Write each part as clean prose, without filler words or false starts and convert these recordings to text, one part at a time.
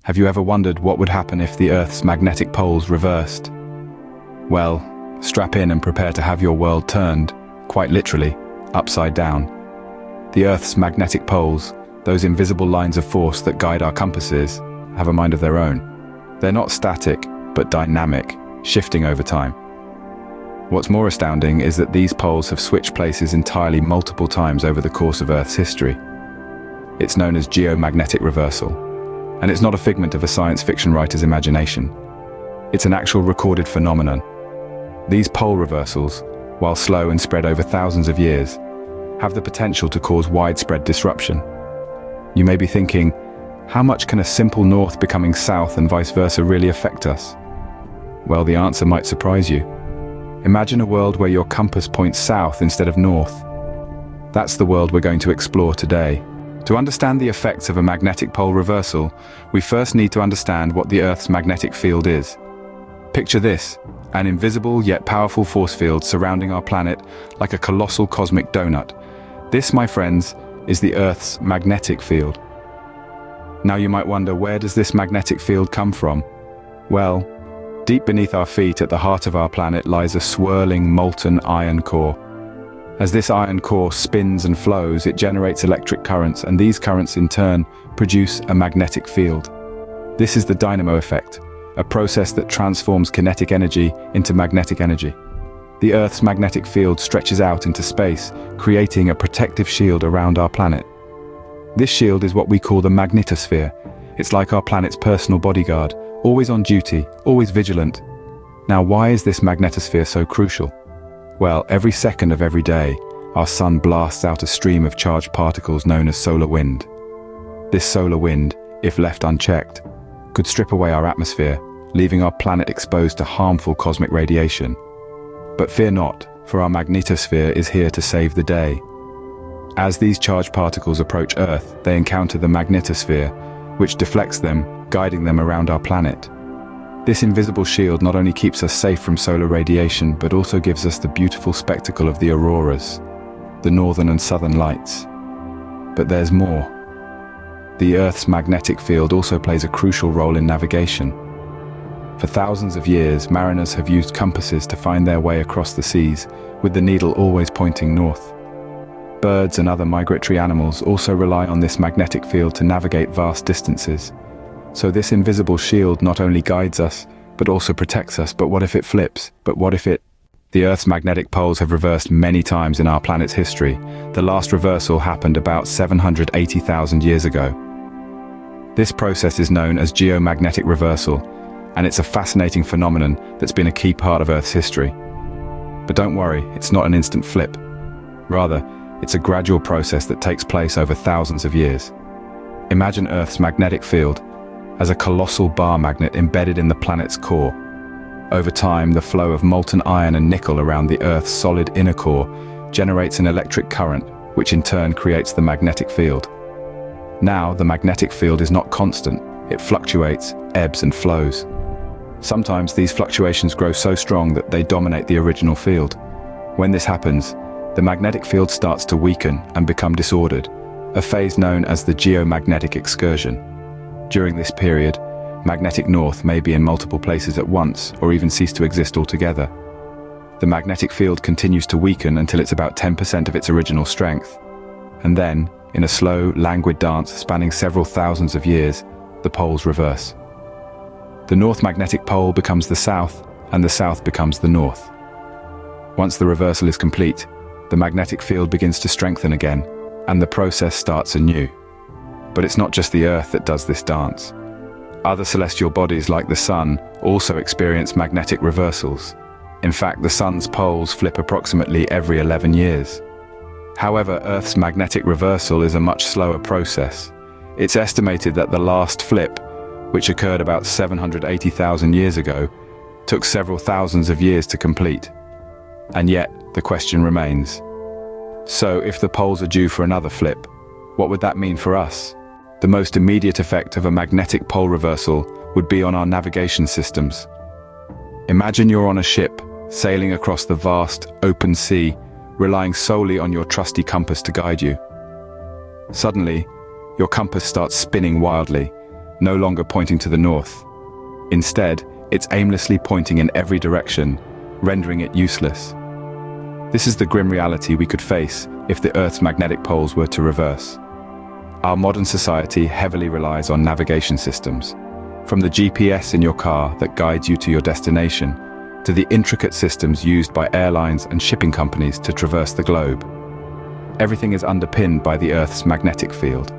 Have you ever wondered what would happen if the Earth's magnetic poles reversed? Well, strap in and prepare to have your world turned, quite literally, upside down. The Earth's magnetic poles, those invisible lines of force that guide our compasses, have a mind of their own. They're not static, but dynamic, shifting over time. What's more astounding is that these poles have switched places entirely multiple times over the course of Earth's history. It's known as geomagnetic reversal, and it's not a figment of a science fiction writer's imagination. It's an actual recorded phenomenon. These pole reversals, while slow and spread over thousands of years, have the potential to cause widespread disruption. You may be thinking, how much can a simple north becoming south and vice versa really affect us? Well, the answer might surprise you. Imagine a world where your compass points south instead of north. That's the world we're going to explore today. To understand the effects of a magnetic pole reversal, we first need to understand what the Earth's magnetic field is. Picture this, an invisible yet powerful force field surrounding our planet like a colossal cosmic donut. This, my friends, is the Earth's magnetic field. Now you might wonder, where does this magnetic field come from? Well, deep beneath our feet at the heart of our planet lies a swirling molten iron core. As this iron core spins and flows, it generates electric currents, and these currents in turn produce a magnetic field. This is the dynamo effect, a process that transforms kinetic energy into magnetic energy. The Earth's magnetic field stretches out into space, creating a protective shield around our planet. This shield is what we call the magnetosphere. It's like our planet's personal bodyguard, always on duty, always vigilant. Now, why is this magnetosphere so crucial? Well, every second of every day, our sun blasts out a stream of charged particles known as solar wind. This solar wind, if left unchecked, could strip away our atmosphere, leaving our planet exposed to harmful cosmic radiation. But fear not, for our magnetosphere is here to save the day. As these charged particles approach Earth, they encounter the magnetosphere, which deflects them, guiding them around our planet. This invisible shield not only keeps us safe from solar radiation, but also gives us the beautiful spectacle of the auroras, the northern and southern lights. But there's more. The Earth's magnetic field also plays a crucial role in navigation. For thousands of years, mariners have used compasses to find their way across the seas, with the needle always pointing north. Birds and other migratory animals also rely on this magnetic field to navigate vast distances. So this invisible shield not only guides us, but also protects us. But what if it flips? The Earth's magnetic poles have reversed many times in our planet's history. The last reversal happened about 780,000 years ago. This process is known as geomagnetic reversal, and it's a fascinating phenomenon that's been a key part of Earth's history. But don't worry, it's not an instant flip. Rather, it's a gradual process that takes place over thousands of years. Imagine Earth's magnetic field as a colossal bar magnet embedded in the planet's core. Over time, the flow of molten iron and nickel around the Earth's solid inner core generates an electric current, which in turn creates the magnetic field. Now, the magnetic field is not constant. It fluctuates, ebbs and flows. Sometimes these fluctuations grow so strong that they dominate the original field. When this happens, the magnetic field starts to weaken and become disordered, a phase known as the geomagnetic excursion. During this period, magnetic north may be in multiple places at once or even cease to exist altogether. The magnetic field continues to weaken until it's about 10% of its original strength. And then, in a slow, languid dance spanning several thousands of years, the poles reverse. The north magnetic pole becomes the south, and the south becomes the north. Once the reversal is complete, the magnetic field begins to strengthen again, and the process starts anew. But it's not just the Earth that does this dance. Other celestial bodies like the Sun also experience magnetic reversals. In fact, the Sun's poles flip approximately every 11 years. However, Earth's magnetic reversal is a much slower process. It's estimated that the last flip, which occurred about 780,000 years ago, took several thousands of years to complete. And yet, the question remains. So, if the poles are due for another flip, what would that mean for us? The most immediate effect of a magnetic pole reversal would be on our navigation systems. Imagine you're on a ship, sailing across the vast, open sea, relying solely on your trusty compass to guide you. Suddenly, your compass starts spinning wildly. no longer pointing to the north. Instead, it's aimlessly pointing in every direction, rendering it useless. This is the grim reality we could face if the Earth's magnetic poles were to reverse. Our modern society heavily relies on navigation systems, from the GPS in your car that guides you to your destination, to the intricate systems used by airlines and shipping companies to traverse the globe. Everything is underpinned by the Earth's magnetic field.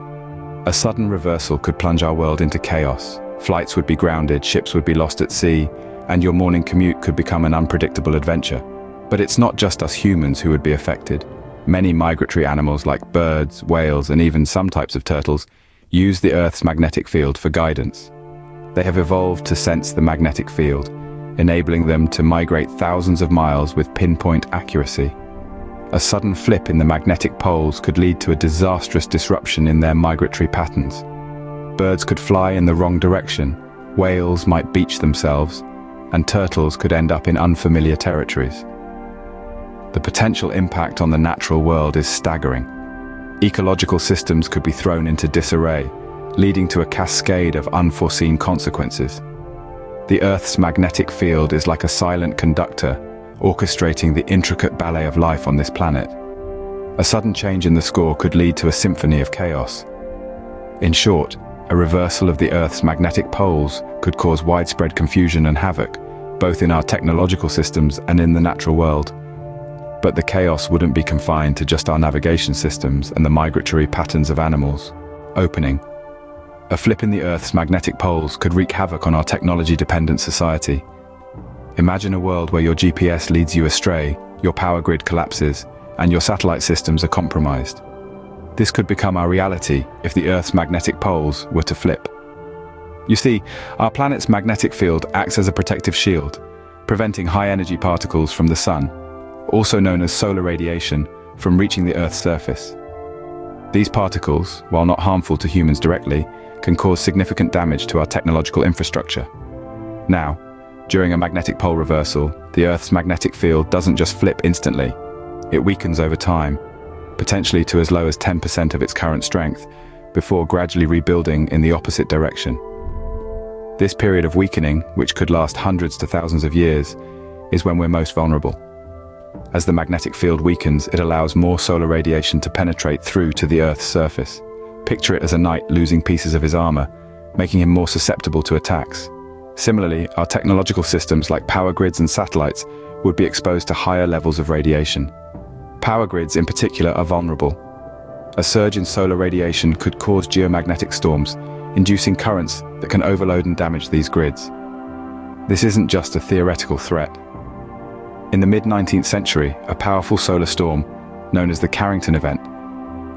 A sudden reversal could plunge our world into chaos. Flights would be grounded, ships would be lost at sea, and your morning commute could become an unpredictable adventure. But it's not just us humans who would be affected. Many migratory animals like birds, whales, and even some types of turtles use the Earth's magnetic field for guidance. They have evolved to sense the magnetic field, enabling them to migrate thousands of miles with pinpoint accuracy. A sudden flip in the magnetic poles could lead to a disastrous disruption in their migratory patterns. Birds could fly in the wrong direction, whales might beach themselves, and turtles could end up in unfamiliar territories. The potential impact on the natural world is staggering. Ecological systems could be thrown into disarray, leading to a cascade of unforeseen consequences. The Earth's magnetic field is like a silent conductor, orchestrating the intricate ballet of life on this planet. A sudden change in the score could lead to a symphony of chaos. In short, a reversal of the Earth's magnetic poles could cause widespread confusion and havoc, both in our technological systems and in the natural world. But the chaos wouldn't be confined to just our navigation systems and the migratory patterns of animals. Opening. A flip in the Earth's magnetic poles could wreak havoc on our technology-dependent society. Imagine a world where your GPS leads you astray, your power grid collapses, and your satellite systems are compromised. This could become our reality if the Earth's magnetic poles were to flip. You see, our planet's magnetic field acts as a protective shield, preventing high-energy particles from the sun, also known as solar radiation, from reaching the Earth's surface. These particles, while not harmful to humans directly, can cause significant damage to our technological infrastructure. Now, during a magnetic pole reversal, the Earth's magnetic field doesn't just flip instantly. It weakens over time, potentially to as low as 10% of its current strength, before gradually rebuilding in the opposite direction. This period of weakening, which could last hundreds to thousands of years, is when we're most vulnerable. As the magnetic field weakens, it allows more solar radiation to penetrate through to the Earth's surface. Picture it as a knight losing pieces of his armor, making him more susceptible to attacks. Similarly, our technological systems like power grids and satellites would be exposed to higher levels of radiation. Power grids in particular are vulnerable. A surge in solar radiation could cause geomagnetic storms, inducing currents that can overload and damage these grids. This isn't just a theoretical threat. In the mid-19th century, a powerful solar storm, known as the Carrington event,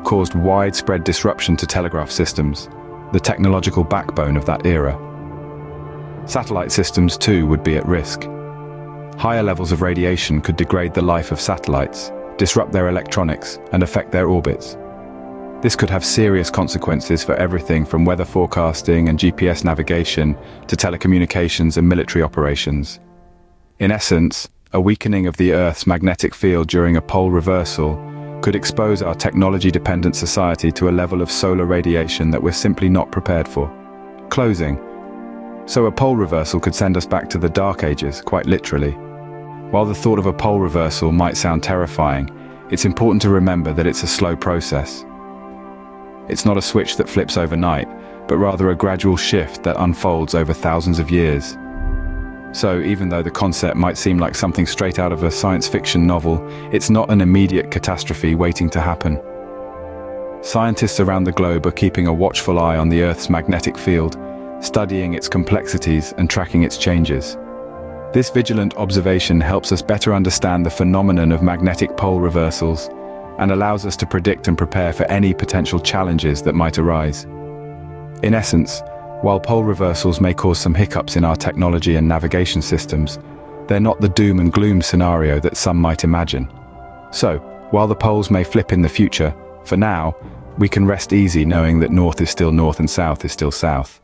caused widespread disruption to telegraph systems, the technological backbone of that era. Satellite systems too would be at risk. Higher levels of radiation could degrade the life of satellites, disrupt their electronics, and affect their orbits. This could have serious consequences for everything from weather forecasting and GPS navigation to telecommunications and military operations. In essence, a weakening of the Earth's magnetic field during a pole reversal could expose our technology-dependent society to a level of solar radiation that we're simply not prepared for. Closing. So a pole reversal could send us back to the Dark Ages, quite literally. While the thought of a pole reversal might sound terrifying, it's important to remember that it's a slow process. It's not a switch that flips overnight, but rather a gradual shift that unfolds over thousands of years. So even though the concept might seem like something straight out of a science fiction novel, it's not an immediate catastrophe waiting to happen. Scientists around the globe are keeping a watchful eye on the Earth's magnetic field, studying its complexities and tracking its changes. This vigilant observation helps us better understand the phenomenon of magnetic pole reversals and allows us to predict and prepare for any potential challenges that might arise. In essence, while pole reversals may cause some hiccups in our technology and navigation systems, they're not the doom and gloom scenario that some might imagine. So, while the poles may flip in the future, for now, we can rest easy knowing that north is still north and south is still south.